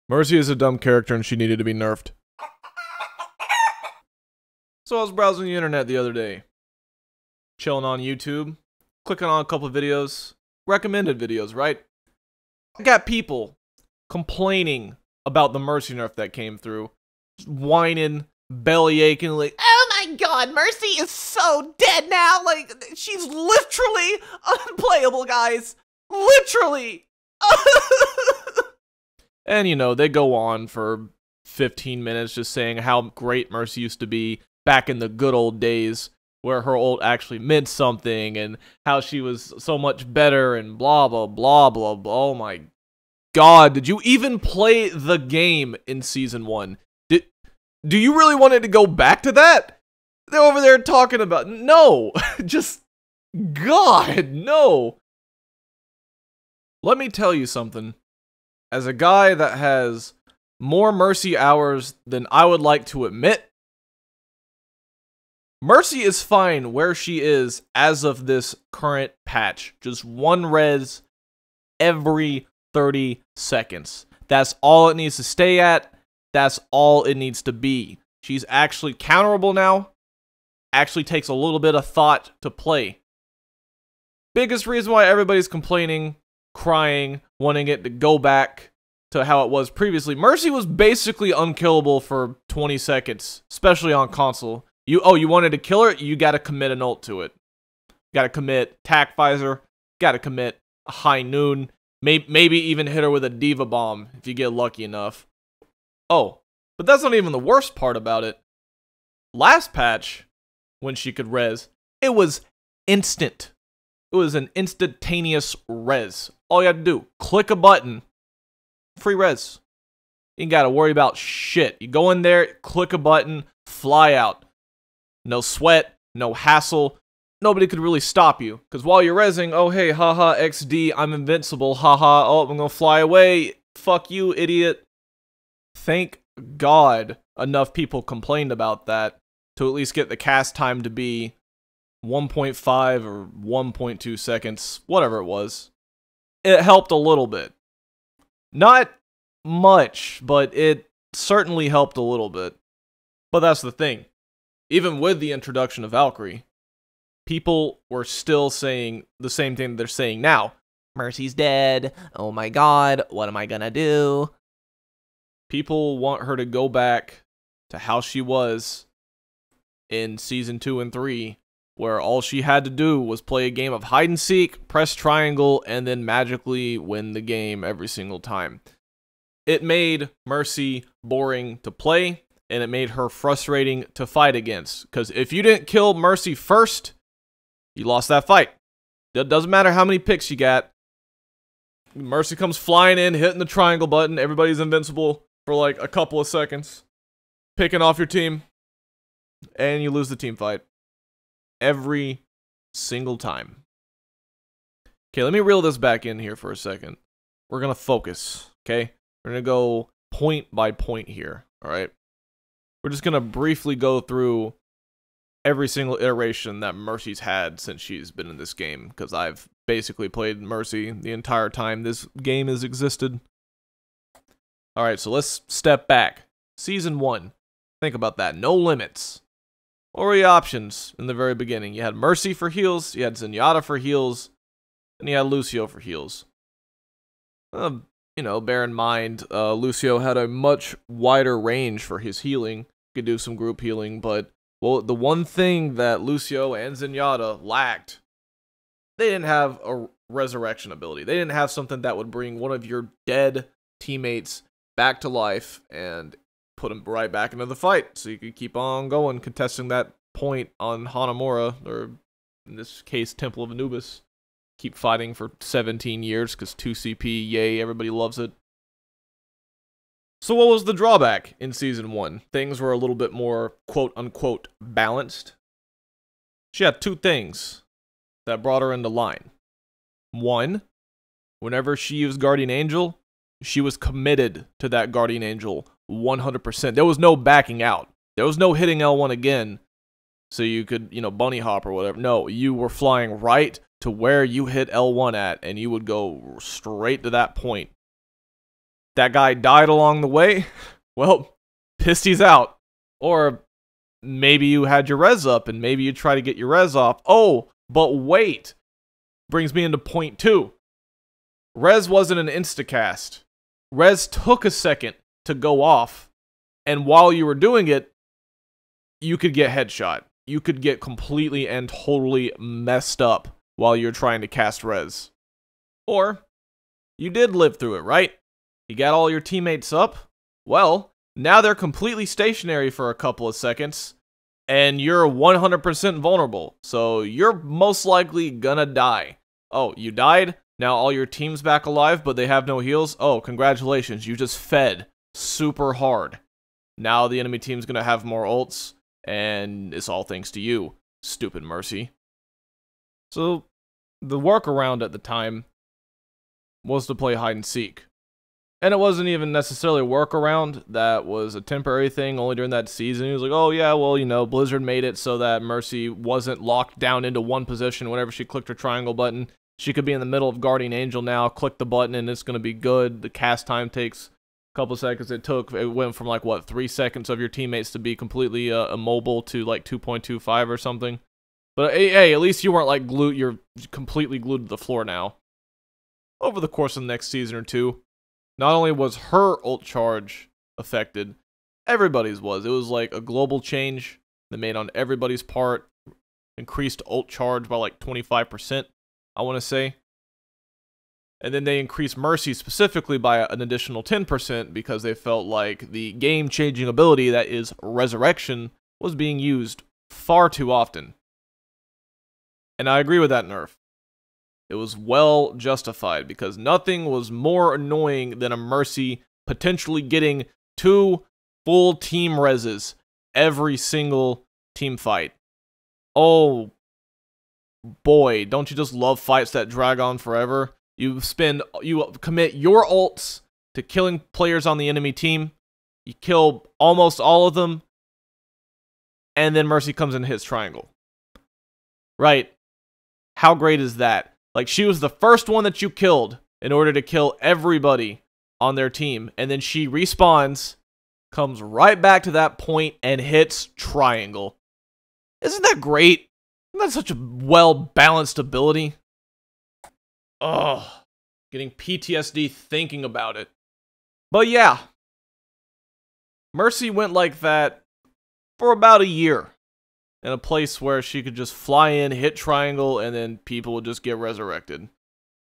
Mercy is a dumb character and she needed to be nerfed. So I was browsing the internet the other day, chilling on YouTube, clicking on a couple of videos, recommended videos, right? I got people complaining about the Mercy nerf that came through, just whining, belly aching, like, oh my god, Mercy is so dead now, like, she's literally unplayable, guys. Literally. And, you know, they go on for 15 minutes just saying how great Mercy used to be back in the good old days where her ult actually meant something and how she was so much better and blah, blah, blah, blah, blah. Oh my god, did you even play the game in Season 1? Do you really want it to go back to that? They're over there talking about... No! Just... God, no! Let me tell you something. As a guy that has more Mercy hours than I would like to admit, Mercy is fine where she is as of this current patch. Just one res every 30 seconds. That's all it needs to stay at. That's all it needs to be. She's actually counterable now. Actually takes a little bit of thought to play. Biggest reason why everybody's complaining, crying, wanting it to go back to how it was previously. Mercy was basically unkillable for 20 seconds, especially on console. You wanted to kill her? You gotta commit an ult to it. Gotta commit Tac Visor, gotta commit a High Noon, maybe even hit her with a Diva Bomb if you get lucky enough. Oh, but that's not even the worst part about it. Last patch, when she could res, it was instant. It was an instantaneous res. All you had to do, click a button, free res. You ain't gotta worry about shit. You go in there, click a button, fly out. No sweat, no hassle. Nobody could really stop you. Because while you're rezzing, oh hey, haha, XD, I'm invincible, haha, oh, I'm gonna fly away. Fuck you, idiot. Thank God enough people complained about that to at least get the cast time to be 1.5 or 1.2 seconds, whatever it was. It helped a little bit. Not much, but it certainly helped a little bit. But that's the thing. Even with the introduction of Valkyrie, people were still saying the same thing they're saying now. Mercy's dead. Oh my god, what am I gonna do? People want her to go back to how she was in Season 2 and 3, where all she had to do was play a game of hide and seek, press triangle, and then magically win the game every single time. It made Mercy boring to play, and it made her frustrating to fight against. Because if you didn't kill Mercy first, you lost that fight. It doesn't matter how many picks you got. Mercy comes flying in, hitting the triangle button, everybody's invincible for like a couple of seconds, picking off your team, and you lose the team fight. Every single time. Okay, let me reel this back in here for a second. We're going to focus, okay? We're going to go point by point here, alright? We're just going to briefly go through every single iteration that Mercy's had since she's been in this game, because I've basically played Mercy the entire time this game has existed. Alright, so let's step back. Season 1. Think about that. No limits. What were the options in the very beginning? You had Mercy for heals, you had Zenyatta for heals, and you had Lucio for heals. You know, bear in mind, Lucio had a much wider range for his healing. Could do some group healing, but well, the one thing that Lucio and Zenyatta lacked, they didn't have a resurrection ability. They didn't have something that would bring one of your dead teammates back to life and put him right back into the fight, so you could keep on going, contesting that point on Hanamura, or in this case, Temple of Anubis. Keep fighting for 17 years, because 2 CP, yay, everybody loves it. So what was the drawback in Season 1? Things were a little bit more, quote-unquote, balanced. She had two things that brought her into line. One, whenever she used Guardian Angel, she was committed to that Guardian Angel 100%. There was no backing out. There was no hitting L1 again, so you could, you know, bunny hop or whatever. No, you were flying right to where you hit L1 at, and you would go straight to that point. that guy died along the way, well, Pisty's out. Or maybe you had your res up and maybe you try to get your res off. Oh, but wait. Brings me into point 2. Res wasn't an instacast. Res took a second to go off. And while you were doing it, you could get headshot. You could get completely and totally messed up while you're trying to cast res. Or, you did live through it, right? You got all your teammates up? Well, now they're completely stationary for a couple of seconds, and you're 100% vulnerable, so you're most likely gonna die. Oh, you died? Now all your team's back alive, but they have no heals? Oh, congratulations, you just fed super hard. Now the enemy team's gonna have more ults, and it's all thanks to you, stupid Mercy. So, the workaround at the time was to play hide and seek. And it wasn't even necessarily a workaround, that was a temporary thing only during that season. He was like, oh yeah, well, you know, Blizzard made it so that Mercy wasn't locked down into one position whenever she clicked her triangle button. She could be in the middle of Guardian Angel now, click the button and it's going to be good. The cast time takes a couple seconds. It went from like, what, 3 seconds of your teammates to be completely immobile to like 2.25 or something. But hey, at least you weren't like glued, you're completely glued to the floor now. Over the course of the next season or two, not only was her ult charge affected, everybody's was. It was like a global change that made on everybody's part, increased ult charge by like 25%, I want to say. And then they increased Mercy specifically by an additional 10% because they felt like the game-changing ability that is Resurrection was being used far too often. And I agree with that nerf. It was well justified because nothing was more annoying than a Mercy potentially getting 2 full team reses every single team fight. Oh boy, don't you just love fights that drag on forever? You commit your ults to killing players on the enemy team. You kill almost all of them, and then Mercy comes and hits triangle. Right? How great is that? Like, she was the first one that you killed in order to kill everybody on their team. And then she respawns, comes right back to that point, and hits triangle. Isn't that great? Isn't that such a well-balanced ability? Ugh. Getting PTSD thinking about it. But yeah. Mercy went like that for about a year. In a place where she could just fly in, hit triangle, and then people would just get resurrected.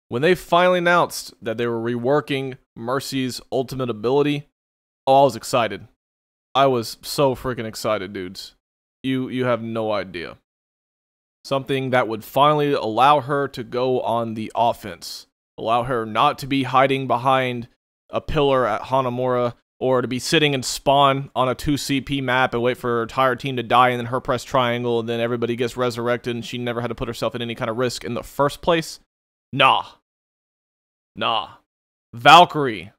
When they finally announced that they were reworking Mercy's ultimate ability, oh, I was excited. I was so freaking excited, dudes. You have no idea. Something that would finally allow her to go on the offense. Allow her not to be hiding behind a pillar at Hanamura, or to be sitting and spawn on a 2 CP map and wait for her entire team to die and then her press triangle and then everybody gets resurrected and she never had to put herself in any kind of risk in the first place. Nah. Valkyrie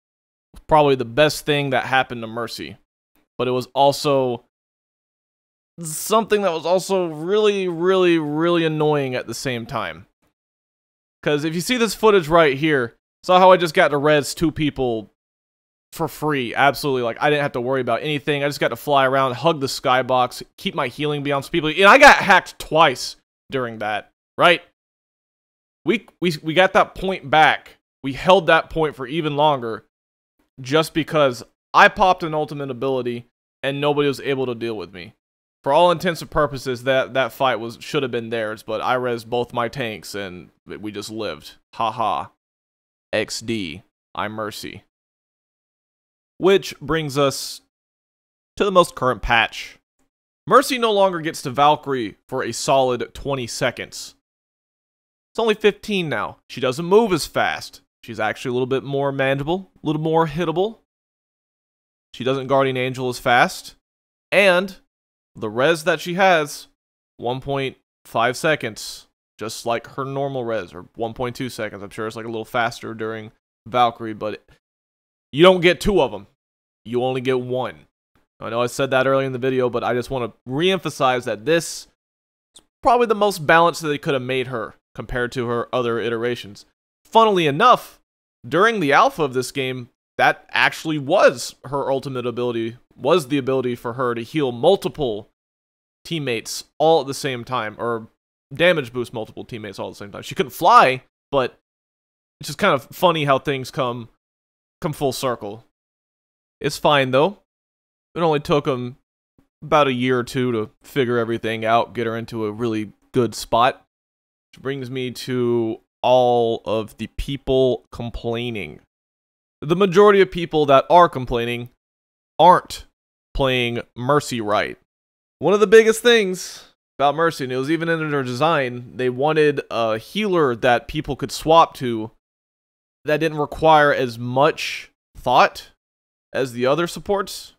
was probably the best thing that happened to Mercy. But it was also something that was also really, really, really annoying at the same time. Because if you see this footage right here, saw how I just got to res 2 people for free, absolutely. Like, I didn't have to worry about anything. I just got to fly around, hug the skybox, keep my healing beyond some people. And I got hacked twice during that, right? We got that point back. We held that point for even longer just because I popped an ultimate ability and nobody was able to deal with me. For all intents and purposes, that fight should have been theirs, but I rezzed both my tanks and we just lived. Haha. XD. I'm Mercy. Which brings us to the most current patch. Mercy no longer gets to Valkyrie for a solid 20 seconds. It's only 15 now. She doesn't move as fast. She's actually a little bit more manageable, a little more hittable. She doesn't Guardian Angel as fast. And the res that she has, 1.5 seconds. Just like her normal res, or 1.2 seconds. I'm sure it's like a little faster during Valkyrie, but you don't get 2 of them. You only get 1. I know I said that earlier in the video, but I just want to re-emphasize that this is probably the most balanced that they could have made her compared to her other iterations. Funnily enough, during the alpha of this game, that actually was her ultimate ability, was the ability for her to heal multiple teammates all at the same time, or damage boost multiple teammates all at the same time. She couldn't fly, but it's just kind of funny how things come full circle. It's fine, though. It only took them about a year or two to figure everything out, get her into a really good spot. Which brings me to all of the people complaining. The majority of people that are complaining aren't playing Mercy right. One of the biggest things about Mercy, and it was even in their design, they wanted a healer that people could swap to that didn't require as much thought as the other supports.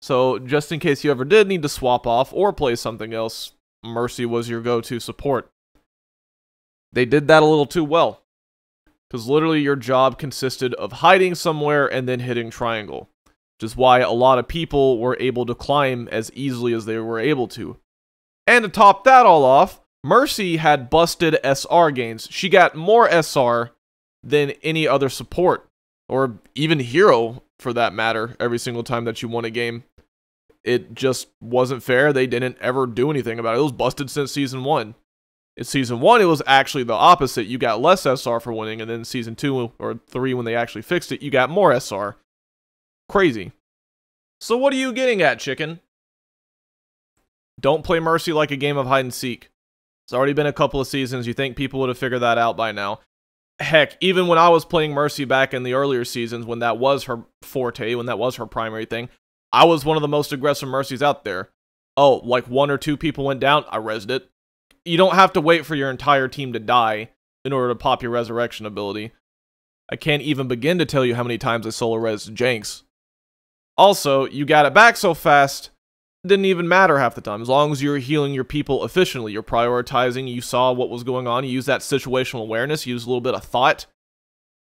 So just in case you ever did need to swap off or play something else, Mercy was your go-to support. They did that a little too well, because literally your job consisted of hiding somewhere and then hitting triangle, which is why a lot of people were able to climb as easily as they were able to. And to top that all off, Mercy had busted SR gains. She got more SR than any other support, or even hero for that matter, every single time that you won a game. It just wasn't fair. They didn't ever do anything about it. It was busted since Season 1. In Season 1, it was actually the opposite. You got less SR for winning, and then Season 2 or 3, when they actually fixed it, you got more SR. Crazy. So what are you getting at, chicken? Don't play Mercy like a game of hide and seek. It's already been a couple of seasons. You think people would have figured that out by now. Heck, even when I was playing Mercy back in the earlier seasons, when that was her forte, when that was her primary thing, I was one of the most aggressive Mercies out there. Oh, like 1 or 2 people went down, I rezzed it. You don't have to wait for your entire team to die in order to pop your resurrection ability. I can't even begin to tell you how many times I solo res Janks. Also, you got it back so fast, it didn't even matter half the time. As long as you're healing your people efficiently, you're prioritizing, you saw what was going on, you used that situational awareness, you used a little bit of thought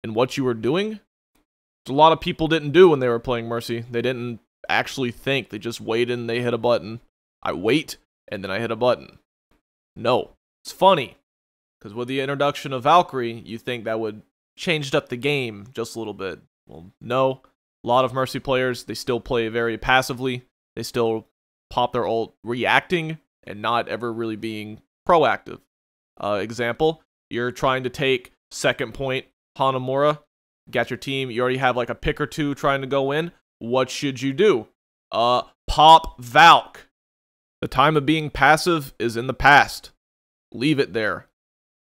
in what you were doing. Which a lot of people didn't do when they were playing Mercy. They didn't actually think. They just waited and they hit a button. I wait, and then I hit a button. No. It's funny, because with the introduction of Valkyrie, you think that would changed up the game just a little bit. Well, no. A lot of Mercy players, they still play very passively. They still pop their ult reacting and not ever really being proactive. Example, you're trying to take second point Hanamura, got your team, you already have like a pick or two trying to go in. What should you do? Pop Valk. The time of being passive is in the past. Leave it there.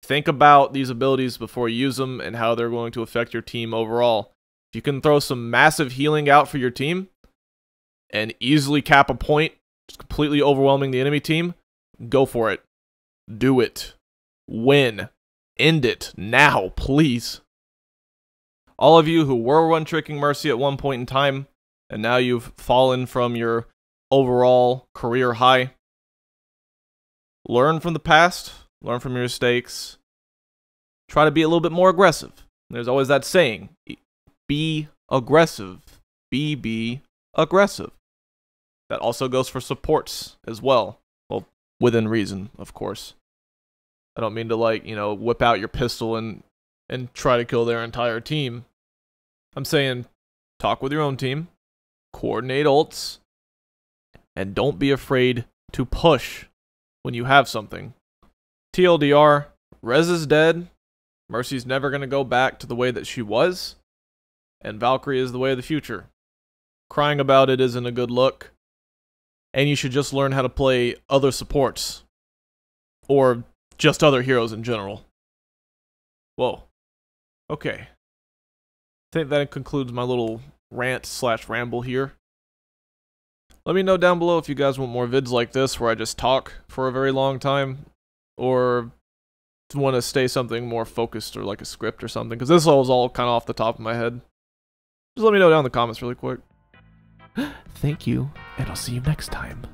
Think about these abilities before you use them and how they're going to affect your team overall. If you can throw some massive healing out for your team and easily cap a point, just completely overwhelming the enemy team, go for it. Do it. Win. End it. Now, please. All of you who were one-tricking Mercy at one point in time, and now you've fallen from your overall career high, learn from the past, learn from your mistakes, try to be a little bit more aggressive. There's always that saying, be aggressive. Be aggressive. That also goes for supports as well. Well, within reason, of course. I don't mean to, like, you know, whip out your pistol and try to kill their entire team. I'm saying, talk with your own team, coordinate ults, and don't be afraid to push when you have something. TLDR, Rez is dead, Mercy's never going to go back to the way that she was, and Valkyrie is the way of the future. Crying about it isn't a good look, and you should just learn how to play other supports, or just other heroes in general. Whoa. Okay. I think that concludes my little rant/ramble here. Let me know down below if you guys want more vids like this where I just talk for a very long time, or want to stay something more focused or like a script or something, because this was all kind of off the top of my head. Just let me know down in the comments really quick. Thank you, and I'll see you next time.